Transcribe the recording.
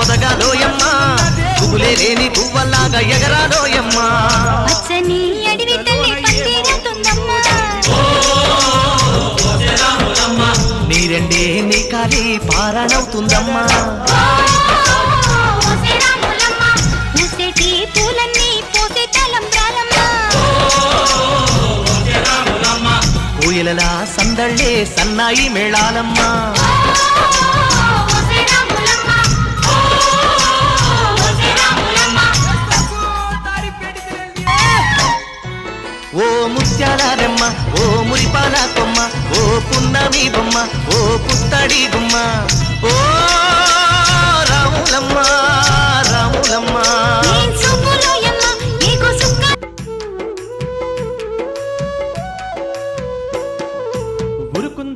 ఒదగాలోయమ్మ పువ్వులే లేని పువ్వలాగా ఎగరాలోయమ్మ పచ్చని అడవి తల్లి పందిరతుందమ్మా నీరెండే నీ కాలి పారణవుతుందమ్మా పూసేటి పూలన్నీ పోసే తలంబ్రాలమ్మా కోయిలలా సందళ్ళే సన్నాయి మేళాలమ్మా ఓ ముత్యాలమ్మ ఓ మురిపాల కొమ్మ ఓ పున్నమి బొమ్మ ఓ పుత్తడి గుమ్మ ఓ రాములమ్మ రాములమ్మ